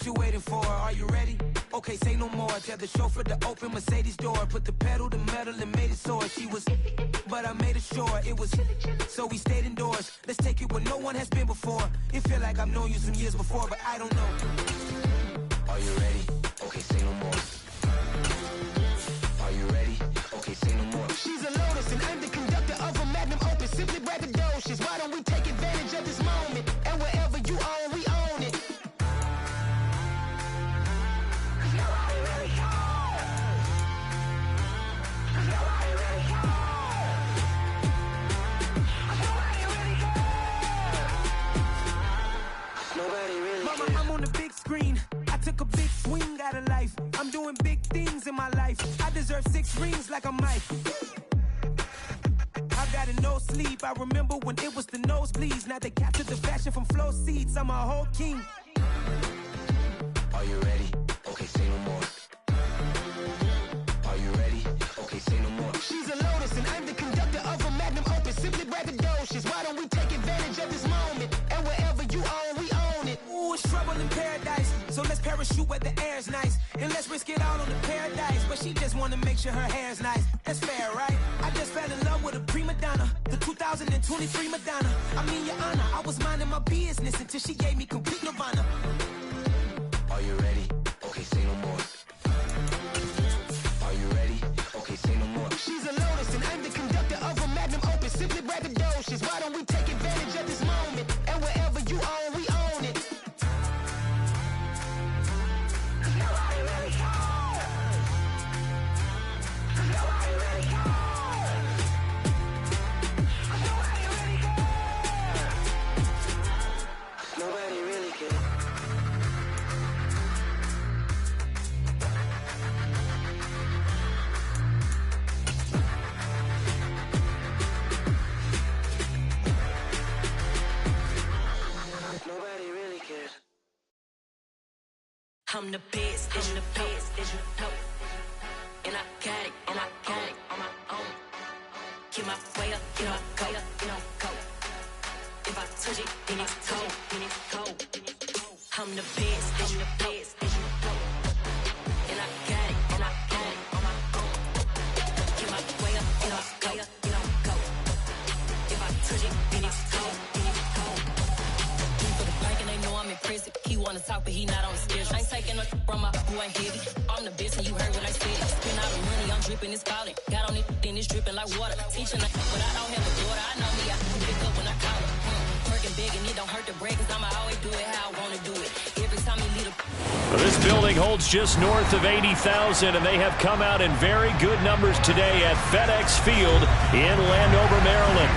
What you waiting for? Are you ready? Okay, say no more. Tell the chauffeur to open Mercedes door. Put the pedal to metal and made it soar. She was, but I made it sure it was. So we stayed indoors. Let's take it where no one has been before. It feel like I've known you some years before, but I don't know. Are you ready? Okay, say no more. Are you ready? Okay, say no more. She's a Lotus and I'm the conductor of a magnum opus. Simply braggadocious. Why don't we take advantage of this moment? And wherever you own, we own it. Mama, I'm on the big screen. I took a big swing out of life. I'm doing big things in my life. I deserve 6 rings like a Mike. I've got no sleep. I remember when it was the nosebleeds. Now they captured the fashion from flow seats. I'm a whole king. Are you ready? Okay, say no more. Are you ready? Okay, say no more. She's a Lotus and I'm the conductor of a magnum opus. Simply braggadocious. Why don't we take advantage of this moment? And wherever you own, we own it. Ooh, it's trouble in paradise. So let's parachute where the air's nice. And let's risk it all on the paradise. But she just wanna make sure her hair's nice. That's fair, right? I just fell in love with a prima donna. The 2023 Madonna. I mean, your honor, I was minding my business until she gave me complete nirvana. Are you ready? Okay, say no more. Are you ready? Okay, say no more. She's a Lotus and I'm the conductor of a magnum opus. Simply braggadocious. Why don't we take advantage of this moment? And wherever you own, we own it. Nobody really cares. Nobody really cares. Nobody really cares. Nobody really cares. Nobody really cares. I'm the best, I'm the best, as you know. And I got it, and I got it on my own. Get my way up, get my go, go. If I touch it, then it's cold, then it's cold. I'm the best, I'm the best, as you know. And I got it, and I got it on my own. Get my way up, get my go, go. If I touch it, then it's cold, then it's cold. For the bike and they know I'm impressive. He wanna talk, but he not on the schedule. I ain't taking no from my who ain't heavy. I'm the best and you heard what I said. Spend all the money, I'm dripping, it's falling. Got on it, then it's dripping like water. Teaching like, but I don't have a daughter. I know me, I can pick up when I call her. Working big and it don't hurt to break, cause I'ma always do it how I wanna do it. Every time you lead a... Well, this building holds just north of 80,000, and they have come out in very good numbers today at FedEx Field in Landover, Maryland.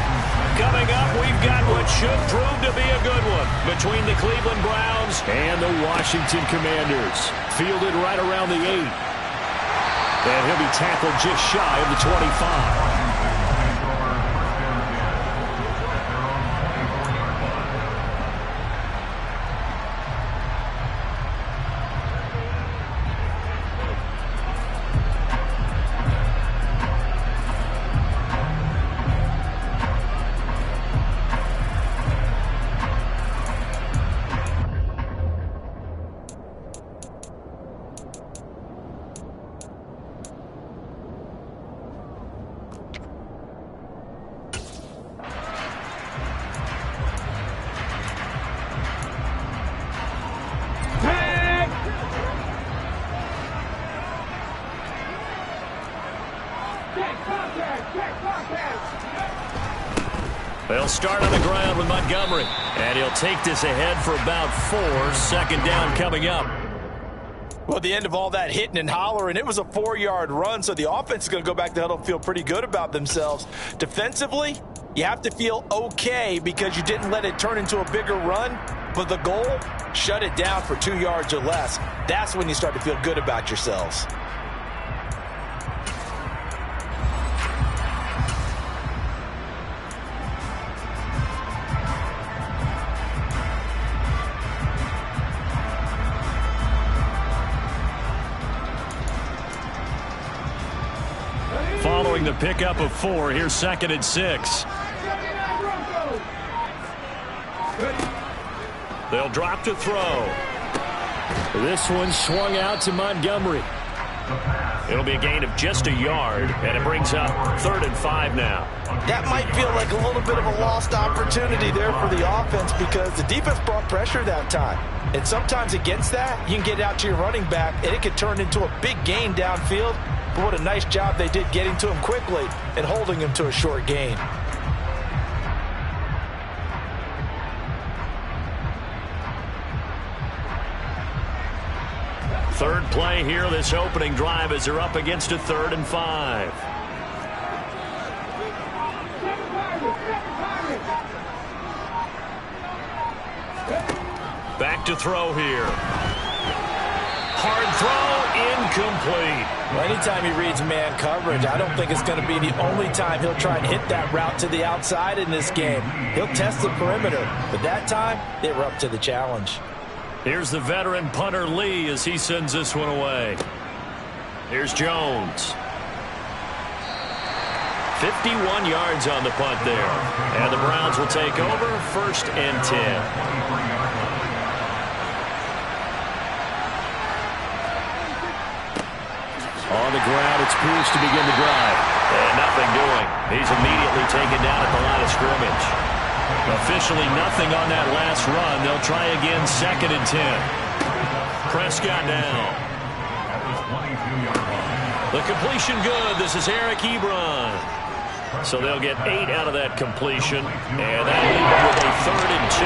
Coming up, we've got what should prove to be a good one between the Cleveland Browns and the Washington Commanders. Fielded right around the 8. And he'll be tackled just shy of the 25. They'll start on the ground with Montgomery, and he'll take this ahead for about 4. Second down coming up. Well, at the end of all that hitting and hollering, it was a 4-yard run, so the offense is going to go back to the huddle and feel pretty good about themselves. Defensively, you have to feel okay because you didn't let it turn into a bigger run, but the goal, shut it down for 2 yards or less. That's when you start to feel good about yourselves. Following the pickup of 4, here's 2nd and 6. They'll drop to throw. This one swung out to Montgomery. It'll be a gain of just a yard, and it brings up 3rd and 5 now. That might feel like a little bit of a lost opportunity there for the offense because the defense brought pressure that time. And sometimes against that, you can get out to your running back, and it could turn into a big gain downfield. But what a nice job they did getting to him quickly and holding him to a short gain. Third play here, this opening drive, as they're up against a 3rd and 5. Back to throw here. Hard throw, incomplete. Well, anytime he reads man coverage, I don't think it's going to be the only time he'll try and hit that route to the outside in this game. He'll test the perimeter, but that time, they were up to the challenge. Here's the veteran punter Lee as he sends this one away. Here's Jones. 51 yards on the punt there. And the Browns will take over, 1st and 10. On the ground, it's Pierce to begin the drive. And nothing doing. He's immediately taken down at the line of scrimmage. Officially nothing on that last run. They'll try again, 2nd and 10. Prescott down. The completion good. This is Eric Ebron. So they'll get 8 out of that completion. And that'll leave them with a 3rd and 2.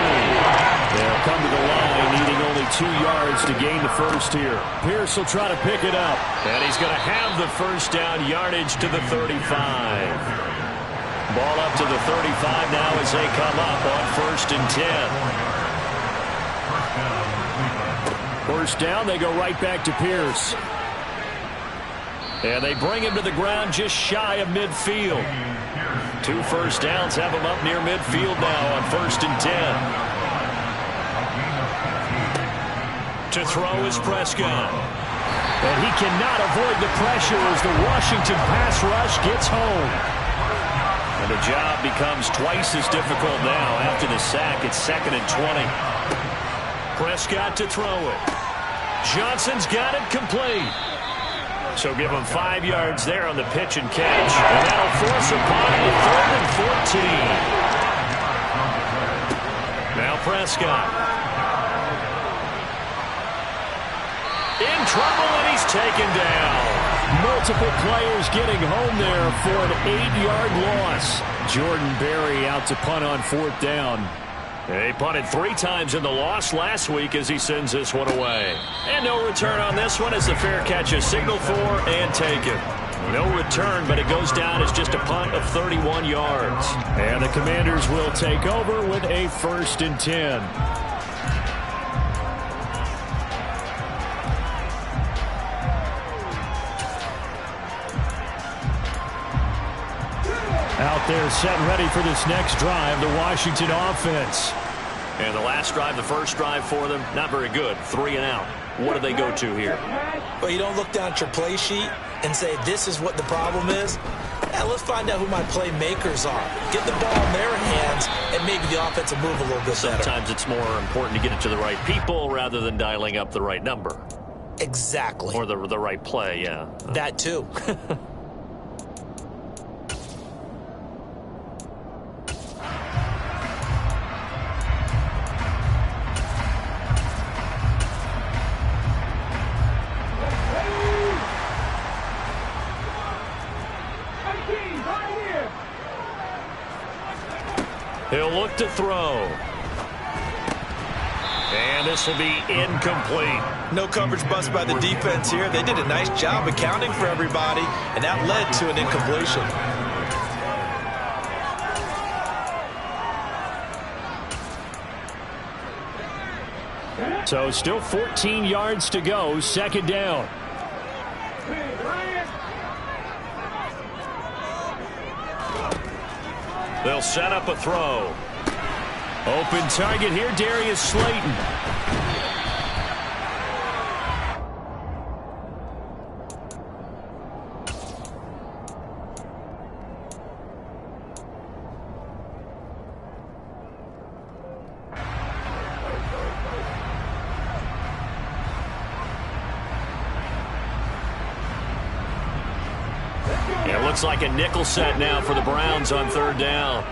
They'll come to the line needing only 2 yards to gain the first here. Pierce will try to pick it up. And he's going to have the first down, yardage to the 35. Ball up to the 35 now as they come up on 1st and 10. First down, they go right back to Pierce. And they bring him to the ground just shy of midfield. 2 first downs have him up near midfield now on 1st and 10. To throw is Prescott. And he cannot avoid the pressure as the Washington pass rush gets home. And the job becomes twice as difficult now after the sack. It's 2nd and 20. Prescott to throw it. Johnson's got it complete. So give him 5 yards there on the pitch and catch. And that'll force a punt at 3rd and 14. Now Prescott. In trouble, and he's taken down. Multiple players getting home there for an 8-yard loss. Jordan Berry out to punt on 4th down. He punted 3 times in the loss last week as he sends this one away. And no return on this one as the fair catch is signaled for and taken. No return, but it goes down as just a punt of 31 yards. And the Commanders will take over with a 1st and 10. Out there set and ready for this next drive, the Washington offense. And the last drive, the first drive for them, not very good. 3 and out. What do they go to here? Well, you don't look down at your play sheet and say, this is what the problem is. Yeah, let's find out who my playmakers are. Get the ball in their hands, and maybe the offense will move a little bit better. Sometimes it's more important to get it to the right people rather than dialing up the right number. Exactly. Or the right play, yeah. That too. He'll look to throw. And this will be incomplete. No coverage bust by the defense here. They did a nice job accounting for everybody, and that led to an incompletion. So still 14 yards to go, 2nd down. They'll set up a throw. Open target here, Darius Slayton. looks like a nickel set now for the Browns on third down.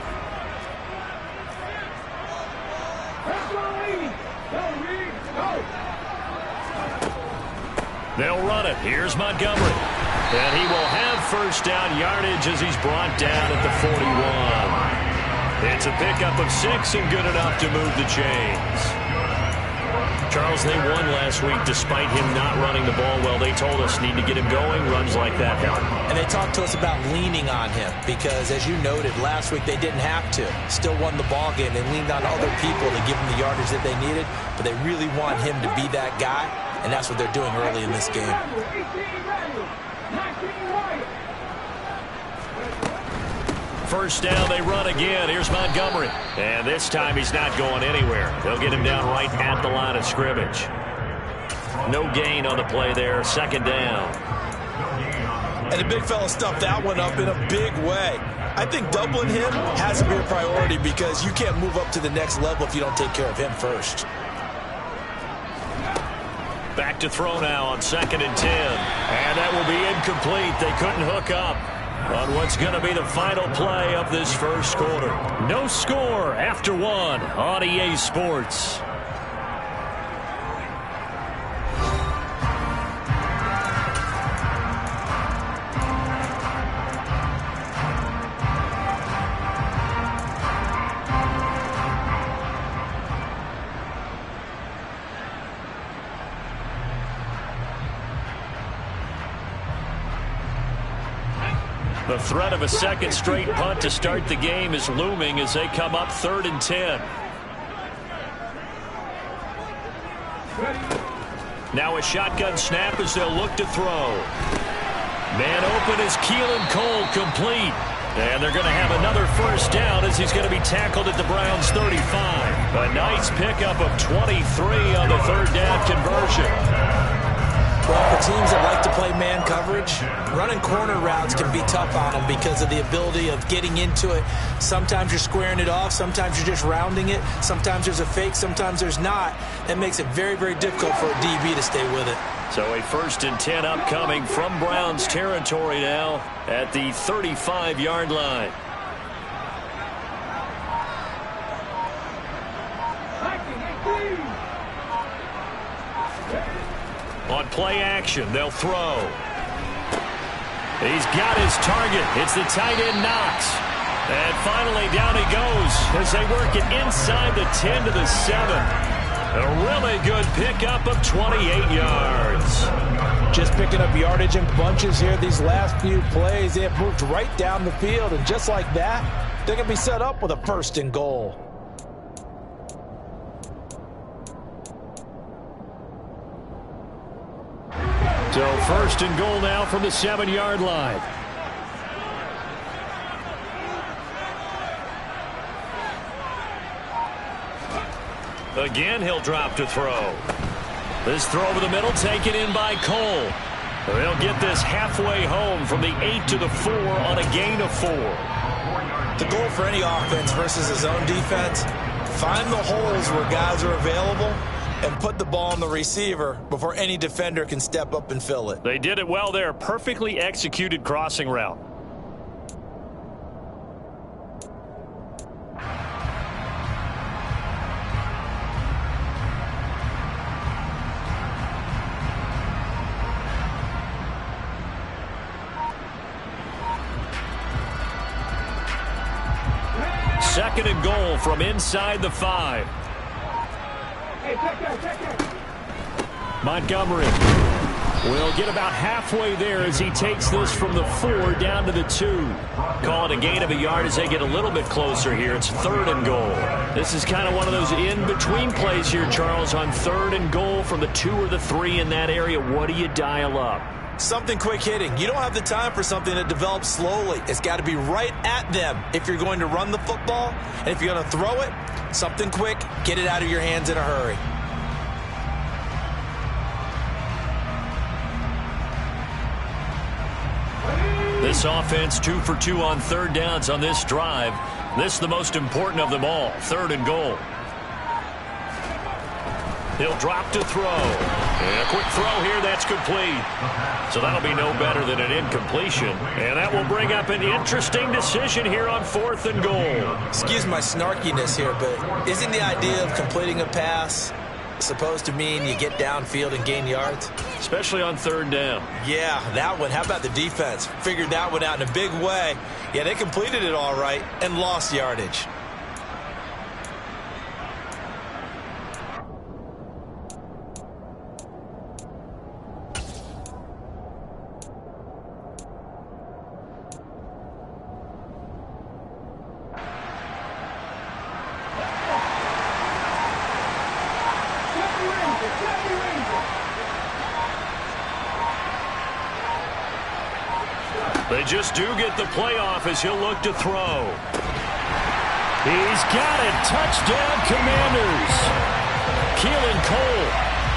They'll run it. Here's Montgomery. And he will have first down yardage as he's brought down at the 41. It's a pickup of 6 and good enough to move the chains. Charles, they won last week despite him not running the ball well. They told us need to get him going. Runs like that help. And they talked to us about leaning on him because, as you noted, last week they didn't have to. Still won the ball game. They leaned on other people to give him the yardage that they needed, but they really want him to be that guy, and that's what they're doing early in this game. First down, they run again. Here's Montgomery. And this time he's not going anywhere. They'll get him down right at the line of scrimmage. No gain on the play there. Second down. And the big fella stuffed that one up in a big way. I think doubling him has to be a priority because you can't move up to the next level if you don't take care of him first. Back to throw now on 2nd and 10. And that will be incomplete. They couldn't hook up on what's going to be the final play of this first quarter. No score after 1 on EA Sports. The threat of a second straight punt to start the game is looming as they come up 3rd and 10. Now a shotgun snap as they'll look to throw. Man open is Keelan Cole, complete. And they're going to have another first down as he's going to be tackled at the Browns 35. A nice pickup of 23 on the third down conversion. Well, for teams that like to play man coverage, running corner routes can be tough on them because of the ability of getting into it. Sometimes you're squaring it off. Sometimes you're just rounding it. Sometimes there's a fake. Sometimes there's not. That makes it very, very difficult for a DB to stay with it. So a 1st and 10 upcoming from Browns territory now at the 35-yard line. On play action, they'll throw. He's got his target. It's the tight end Knox. And finally down he goes as they work it inside the 10 to the 7. A really good pickup of 28 yards. Just picking up yardage in bunches here these last few plays. They have moved right down the field, and just like that, they're going to be set up with a 1st and goal. So 1st and goal now from the 7-yard line. Again, he'll drop to throw. This throw over the middle taken in by Cole. They'll get this halfway home from the 8 to the 4 on a gain of 4. The goal for any offense versus his own defense, find the holes where guys are available and put the ball on the receiver before any defender can step up and fill it. They did it well there. Perfectly executed crossing route. Second and goal from inside the 5. Montgomery will get about halfway there as he takes this from the 4 down to the 2. Call it a gain of a yard as they get a little bit closer here. It's 3rd and goal. This is kind of one of those in-between plays here, Charles, on 3rd and goal from the 2 or the 3 in that area. What do you dial up? Something quick hitting. You don't have the time for something that develops slowly. It's got to be right at them if you're going to run the football. And if you're going to throw it, something quick, get it out of your hands in a hurry. This offense 2 for 2 on 3rd downs on this drive. This is the most important of them all, 3rd and goal. He'll drop to throw. And a quick throw here, that's complete. So that'll be no better than an incompletion. And that will bring up an interesting decision here on 4th and goal. Excuse my snarkiness here, but isn't the idea of completing a pass supposed to mean you get downfield and gain yards? Especially on 3rd down. Yeah, that one. How about the defense? Figured that one out in a big way. Yeah, they completed it all right and lost yardage. They just do get the playoff as he'll look to throw. He's got it. Touchdown, Commanders. Keelan Cole,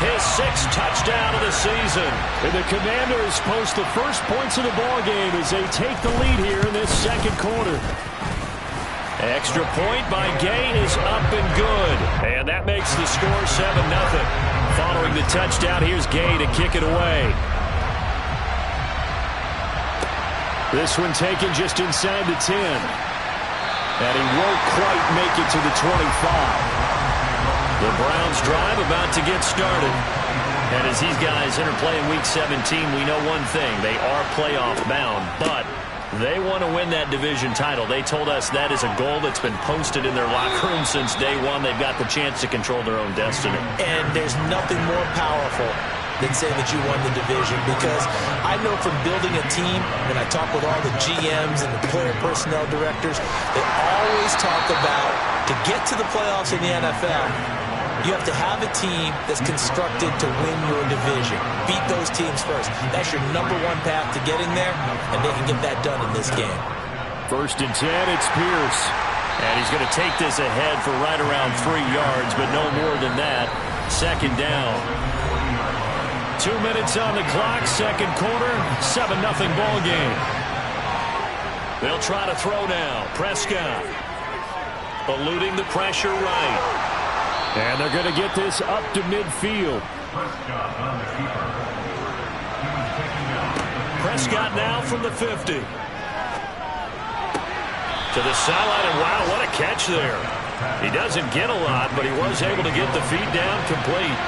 his 6th touchdown of the season. And the Commanders post the first points of the ballgame as they take the lead here in this 2nd quarter. Extra point by Gay is up and good. And that makes the score 7-0. Following the touchdown, here's Gay to kick it away. This one taken just inside the 10. And he won't quite make it to the 25. The Browns drive about to get started. And as these guys interplay in Week 17, we know one thing. They are playoff bound, but they want to win that division title. They told us that is a goal that's been posted in their locker room since day one. They've got the chance to control their own destiny. And there's nothing more powerful than saying that you won the division, because I know from building a team, when I talk with all the GMs and the player personnel directors, they always talk about, to get to the playoffs in the NFL, you have to have a team that's constructed to win your division. Beat those teams first. That's your #1 path to getting there, and they can get that done in this game. 1st and 10, it's Pierce. And he's going to take this ahead for right around 3 yards, but no more than that. 2nd down. 2 minutes on the clock, 2nd quarter, 7-0 ball game. They'll try to throw now. Prescott eluding the pressure right. And they're going to get this up to midfield. Prescott now from the 50. To the sideline, and wow, what a catch there. He doesn't get a lot, but he was able to get the feed down complete.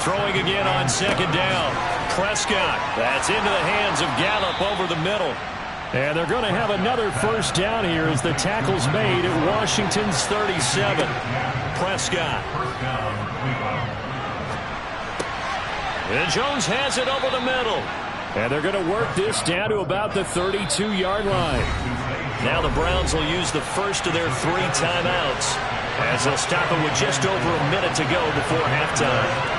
Throwing again on 2nd down. Prescott. That's into the hands of Gallup over the middle. And they're going to have another 1st down here as the tackle's made at Washington's 37. Prescott. And Jones has it over the middle. And they're going to work this down to about the 32-yard line. Now the Browns will use the first of their 3 timeouts, as they'll stop it with just over a minute to go before halftime.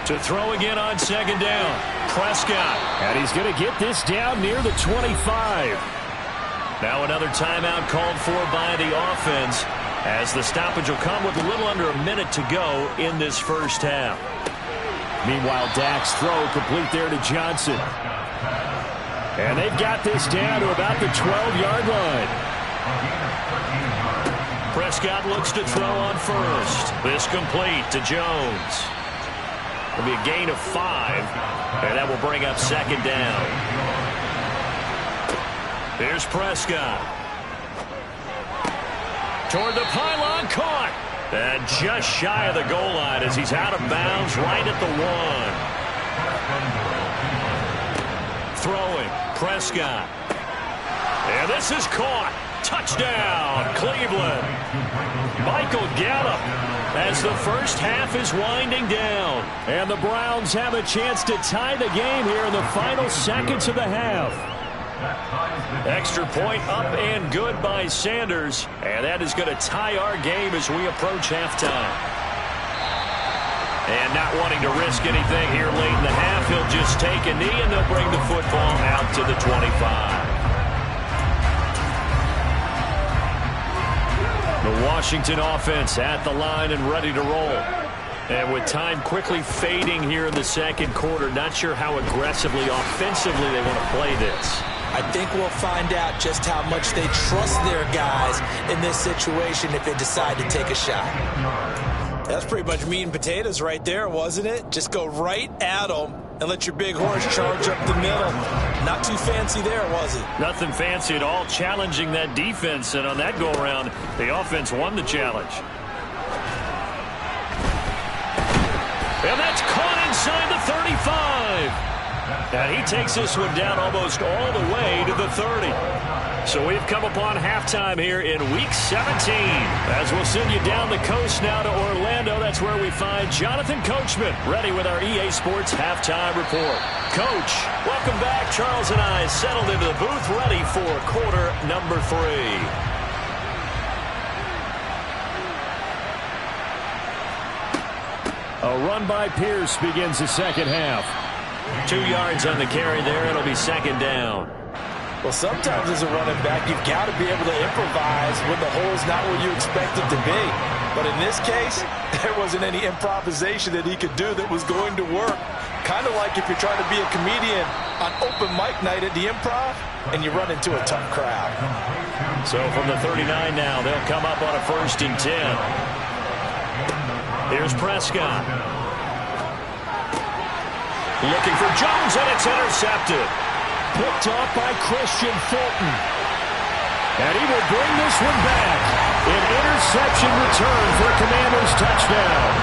To throw again on 2nd down. Prescott. And he's going to get this down near the 25. Now another timeout called for by the offense, as the stoppage will come with a little under a minute to go in this 1st half. Meanwhile, Dak's throw complete there to Johnson. And they've got this down to about the 12-yard line. Prescott looks to throw on 1st. This complete to Jones. It'll be a gain of 5, and that will bring up 2nd down. Here's Prescott. Toward the pylon, caught. And just shy of the goal line as he's out of bounds right at the 1. Throwing, Prescott. And this is caught. Touchdown, Cleveland. Michael Gallup, as the 1st half is winding down. And the Browns have a chance to tie the game here in the final seconds of the half. Extra point up and good by Sanders. And that is going to tie our game as we approach halftime. And not wanting to risk anything here late in the half, he'll just take a knee and they'll bring the football out to the 25. The Washington offense at the line and ready to roll. And with time quickly fading here in the 2nd quarter, not sure how aggressively, offensively they want to play this. I think we'll find out just how much they trust their guys in this situation if they decide to take a shot. That's pretty much meat and potatoes right there, wasn't it? Just go right at them and let your big horse charge up the middle. Not too fancy there, was it? Nothing fancy at all, challenging that defense, and on that go-around, the offense won the challenge. And that's caught inside the 35. And he takes this one down almost all the way to the 30. So we've come upon halftime here in Week 17. As we'll send you down the coast now to Orlando, that's where we find Jonathan Coachman, ready with our EA Sports Halftime Report. Coach, welcome back. Charles and I settled into the booth, ready for quarter number 3. A run by Pierce begins the second half. 2 yards on the carry there. It'll be second down. Well, sometimes as a running back, you've got to be able to improvise when the hole's not where you expect it to be. But in this case, there wasn't any improvisation that he could do that was going to work. Kind of like if you're trying to be a comedian on open mic night at the Improv and you run into a tough crowd. So from the 39 now, they'll come up on a 1st and 10. Here's Prescott. Looking for Jones, and it's intercepted. Picked off by Christian Fulton. And he will bring this one back. An interception return for a Commanders touchdown.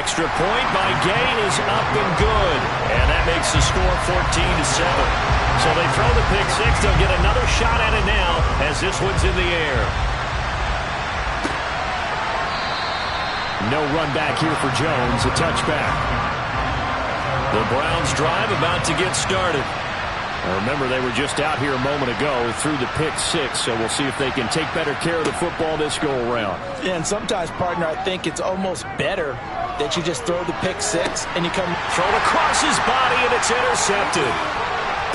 Extra point by Gain is up and good. And that makes the score 14-7. So they throw the pick six. They'll get another shot at it now as this one's in the air. No run back here for Jones, a touchback. The Browns drive about to get started. Now remember, they were just out here a moment ago through the pick six, so we'll see if they can take better care of the football this go-around. Yeah, and sometimes, partner, I think it's almost better that you just throw the pick six and you come throw it across his body, and it's intercepted.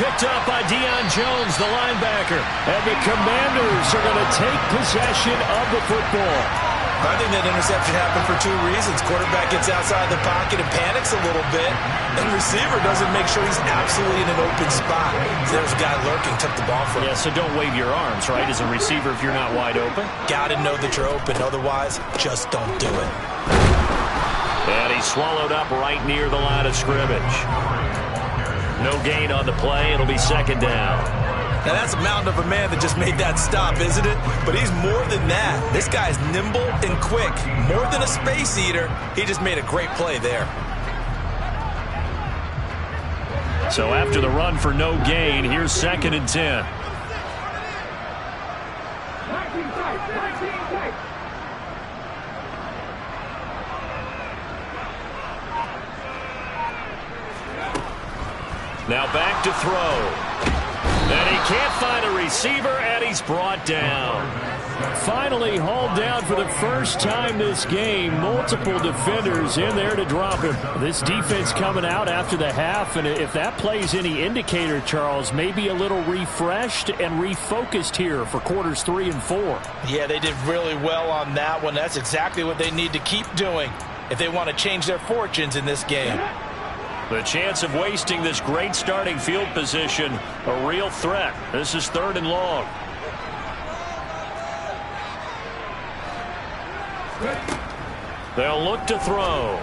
Picked up by Deion Jones, the linebacker. And the Commanders are going to take possession of the football. I think that interception happened for 2 reasons. Quarterback gets outside the pocket and panics a little bit, and receiver doesn't make sure he's absolutely in an open spot. So there's a guy lurking, took the ball from him. Yeah, so don't wave your arms, right, as a receiver if you're not wide open. Got to know that you're open. Otherwise, just don't do it. And he swallowed up right near the line of scrimmage. No gain on the play. It'll be second down. Now, that's a mountain of a man that just made that stop, isn't it? But he's more than that. This guy's nimble and quick. More than a space eater. He just made a great play there. So after the run for no gain, here's 2nd and 10. Now back to throw. And he can't find a receiver, and he's brought down. Finally hauled down for the first time this game. Multiple defenders in there to drop him. This defense coming out after the half, and if that plays any indicator, Charles, maybe a little refreshed and refocused here for quarters 3 and 4. Yeah, they did really well on that one. That's exactly what they need to keep doing if they want to change their fortunes in this game. The chance of wasting this great starting field position, a real threat. This is 3rd and long. They'll look to throw.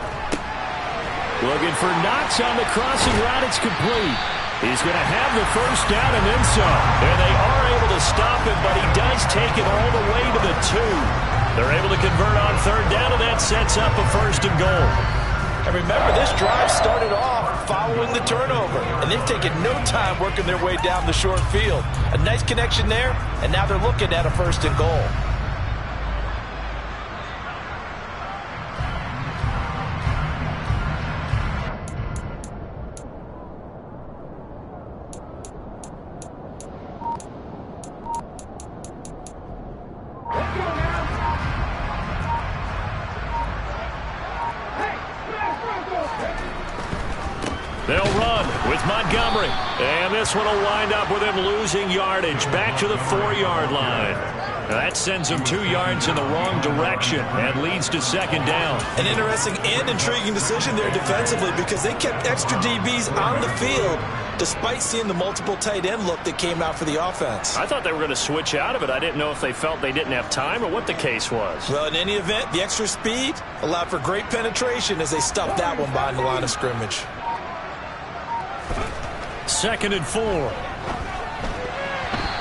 Looking for Knox on the crossing route. It's complete. He's going to have the first down and then some. And they are able to stop him, but he does take it all the way to the 2. They're able to convert on 3rd down, and that sets up a 1st and goal. And remember, this drive started off following the turnover, and they've taken no time working their way down the short field. A nice connection there, and now they're looking at a 1st and goal. They'll run with Montgomery. And this one will wind up with him losing yardage back to the 4-yard line. That sends him 2 yards in the wrong direction and leads to second down. An interesting and intriguing decision there defensively because they kept extra DBs on the field despite seeing the multiple tight end look that came out for the offense. I thought they were going to switch out of it. I didn't know if they felt they didn't have time or what the case was. Well, in any event, the extra speed allowed for great penetration as they stuffed that one behind the line of scrimmage. 2nd and 4.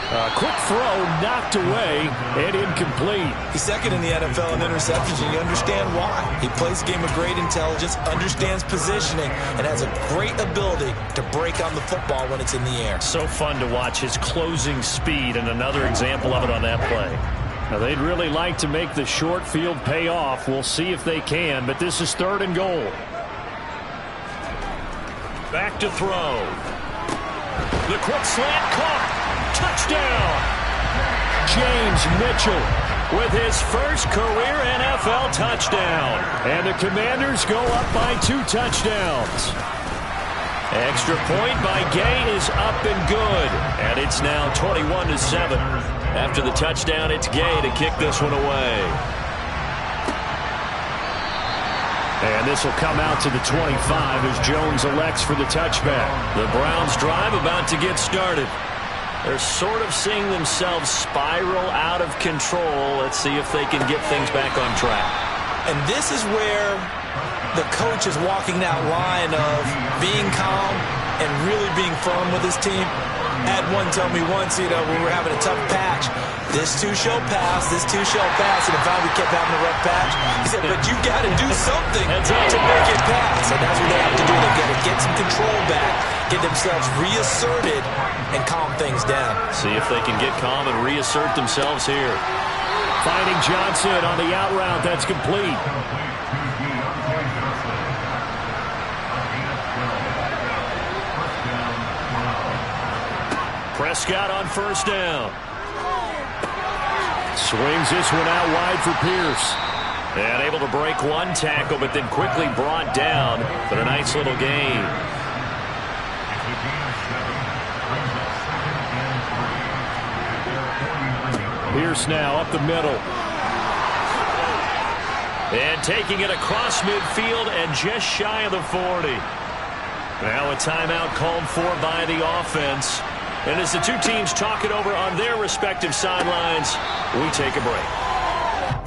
A quick throw knocked away and incomplete. He's second in the NFL in interceptions, and you understand why. He plays a game of great intelligence, understands positioning, and has a great ability to break on the football when it's in the air. So fun to watch his closing speed, and another example of it on that play. Now, they'd really like to make the short field pay off. We'll see if they can, but this is 3rd and goal. Back to throw. The quick slant caught. Touchdown! James Mitchell with his first career NFL touchdown. And the Commanders go up by 2 touchdowns. Extra point by Gay is up and good. And it's now 21-7. After the touchdown, it's Gay to kick this one away. And this will come out to the 25 as Jones elects for the touchback. The Browns drive about to get started. They're sort of seeing themselves spiral out of control. Let's see if they can get things back on track. And this is where the coach is walking that line of being calm and really being firm with his team. Had one tell me once, when we were having a tough patch, this too shall pass, this too shall pass. And if we kept having a rough patch, he said, but you got to do something to make it pass. And that's what they have to do. They got to get some control back, get themselves reasserted, and calm things down. See if they can get calm and reassert themselves here. Finding Johnson on the out route. That's complete. Prescott on 1st down. Swings this one out wide for Pierce. And able to break one tackle, but then quickly brought down for a nice little gain. Pierce now up the middle. And taking it across midfield and just shy of the 40. Now a timeout called for by the offense. And as the two teams talk it over on their respective sidelines, we take a break.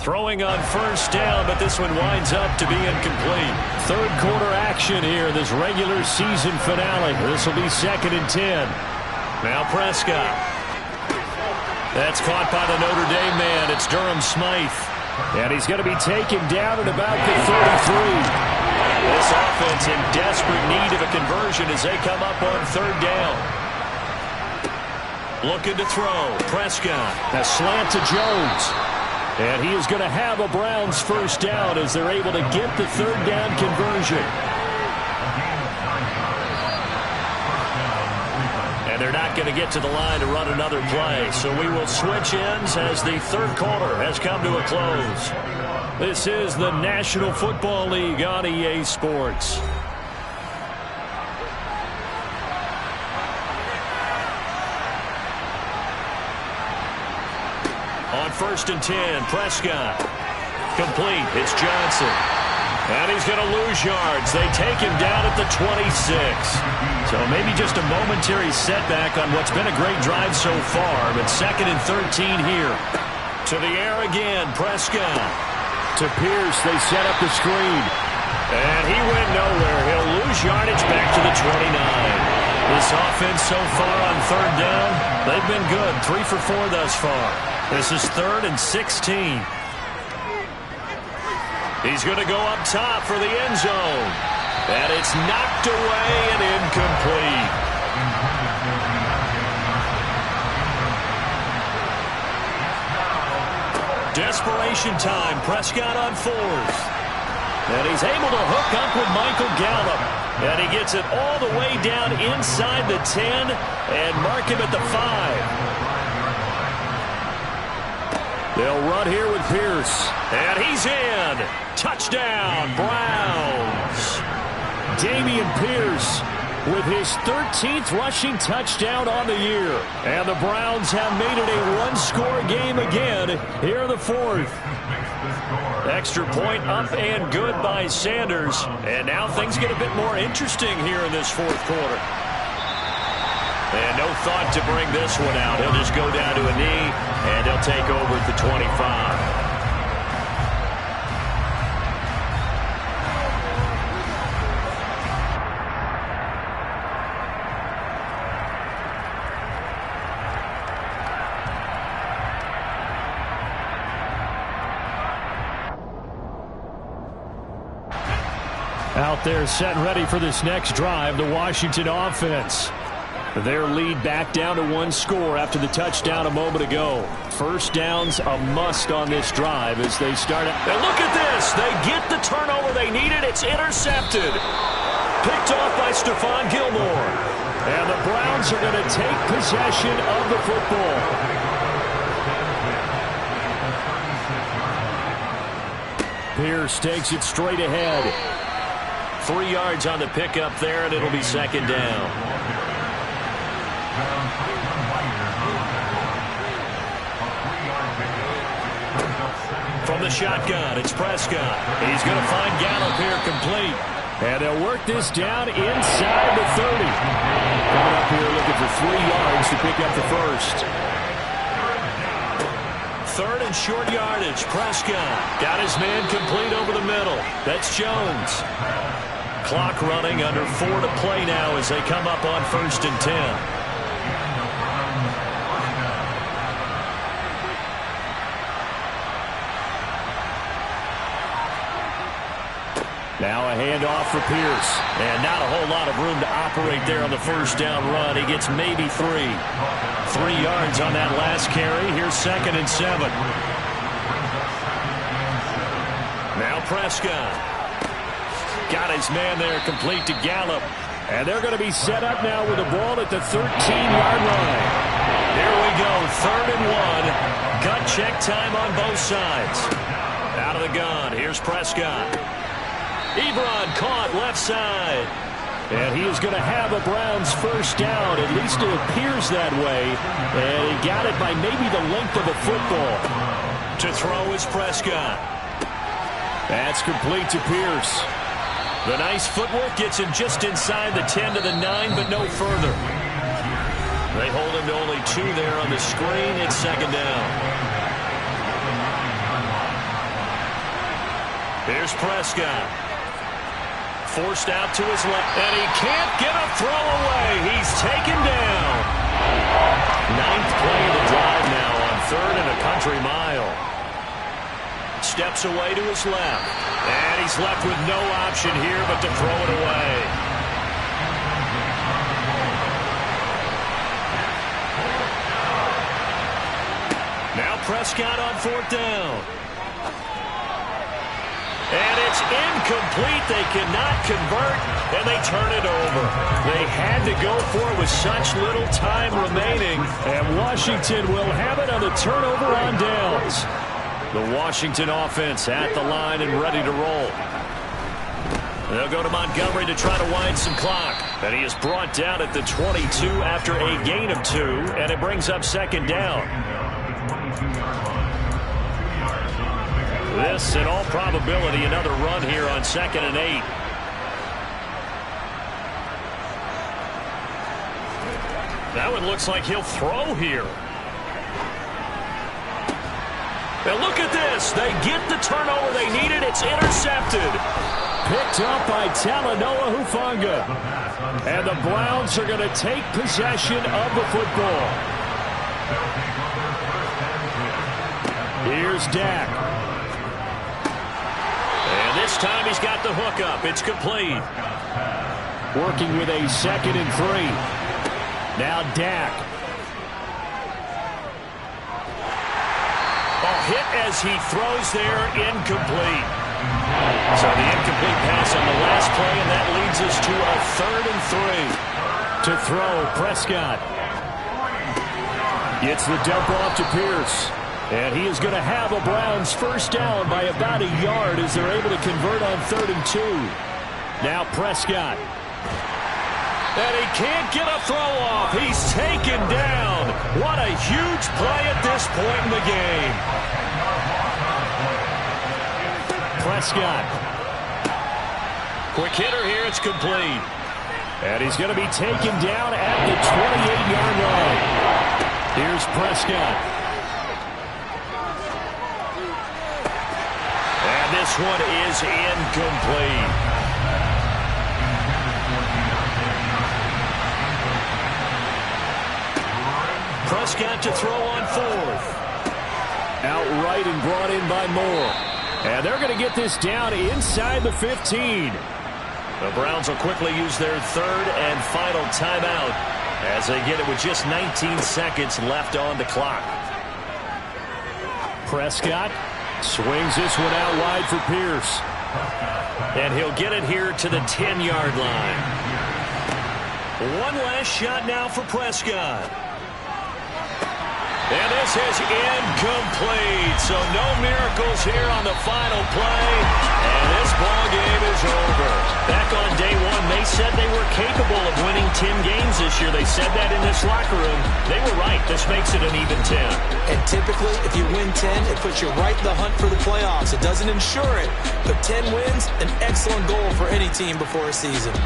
Throwing on 1st down, but this one winds up to be incomplete. 3rd quarter action here, this regular season finale. This will be 2nd and 10. Now Prescott. That's caught by the Notre Dame man. It's Durham Smythe. And he's going to be taken down at about the 33. This offense in desperate need of a conversion as they come up on 3rd down. Looking to throw. Prescott. A slant to Jones. And he is going to have a Browns 1st down as they're able to get the 3rd down conversion. And they're not going to get to the line to run another play. So we will switch ends as the 3rd quarter has come to a close. This is the National Football League on EA Sports. On 1st and 10, Prescott. Complete. It's Johnson. And he's going to lose yards. They take him down at the 26. So maybe just a momentary setback on what's been a great drive so far. But 2nd and 13 here. To the air again, Prescott. To Pierce, they set up the screen. And he went nowhere. He'll lose yardage back to the 29. This offense so far on 3rd down, they've been good. 3 for 4 thus far. This is 3rd and 16. He's going to go up top for the end zone. And it's knocked away and incomplete. Desperation time. Prescott on 4th. And he's able to hook up with Michael Gallup. And he gets it all the way down inside the 10 and mark him at the 5. They'll run here with Pierce. And he's in. Touchdown, Browns. Dameon Pierce with his 13th rushing touchdown on the year. And the Browns have made it a one-score game again here in the fourth. Extra point up and good by Sanders. And now things get a bit more interesting here in this fourth quarter. And no thought to bring this one out. He'll just go down to a knee, and he'll take over at the 25. Out there set and ready for this next drive, the Washington offense. Their lead back down to one score after the touchdown a moment ago. First down's a must on this drive as they start it. And look at this. They get the turnover they needed. It's intercepted. Picked off by Stephon Gilmore. And the Browns are going to take possession of the football. Pierce takes it straight ahead. 3 yards on the pickup there, and it'll be second down. From the shotgun, it's Prescott. He's going to find Gallup here complete. And they'll work this down inside the 30. Coming up here looking for 3 yards to pick up the first. Third and short yardage. Prescott got his man complete over the middle. That's Jones. Clock running, under 4 to play now as they come up on 1st and 10. Now a handoff for Pierce. And not a whole lot of room to operate there on the first down run. He gets maybe 3. 3 yards on that last carry. Here's 2nd and 7. Now Prescott. Got his man there complete to Gallup. And they're going to be set up now with the ball at the 13-yard line. Here we go, 3rd and 1. Gut check time on both sides. Out of the gun, here's Prescott. Ebron caught left side. And he is going to have a Browns first down. At least it appears that way. And he got it by maybe the length of the football. To throw is Prescott. That's complete to Pierce. The nice footwork gets him just inside the 10 to the 9, but no further. They hold him to only 2 there on the screen. It's second down. Here's Prescott. Forced out to his left, and he can't get a throw away. He's taken down. 9th play of the drive now on 3rd and a country mile. Steps away to his left. And he's left with no option here but to throw it away. Now Prescott on 4th down. And it's incomplete. They cannot convert, and they turn it over. They had to go for it with such little time remaining. And Washington will have it on the turnover on downs. The Washington offense at the line and ready to roll. They'll go to Montgomery to try to wind some clock. And he is brought down at the 22 after a gain of 2, and it brings up second down. This, in all probability, another run here on 2nd and 8. That one looks like he'll throw here. And look at this. They get the turnover they needed. It's intercepted. Picked up by Talanoa Hufanga. And the Browns are going to take possession of the football. Here's Dak. And this time he's got the hook up. It's complete. Working with a 2nd and 3. Now Dak. Hit as he throws there, incomplete. So the incomplete pass on the last play, and that leads us to a 3rd and 3. To throw, Prescott. Gets the dump off to Pierce. And he is going to have a Browns first down by about a yard as they're able to convert on 3rd and 2. Now Prescott. And he can't get a throw off. He's taken down. What a huge play at this point in the game. Prescott. Quick hitter here. It's complete. And he's going to be taken down at the 28-yard line. Here's Prescott. And this one is incomplete. Prescott to throw on fourth. Outright and brought in by Moore. And they're going to get this down inside the 15. The Browns will quickly use their third and final timeout as they get it with just 19 seconds left on the clock. Prescott swings this one out wide for Pierce. And he'll get it here to the 10-yard line. One last shot now for Prescott. And this is incomplete. So no miracles here on the final play. And this ball game is over. Back on day one, they said they were capable of winning 10 games this year. They said that in this locker room. They were right. This makes it an even 10. And typically, if you win 10, it puts you right in the hunt for the playoffs. It doesn't ensure it, but 10 wins, an excellent goal for any team before a season.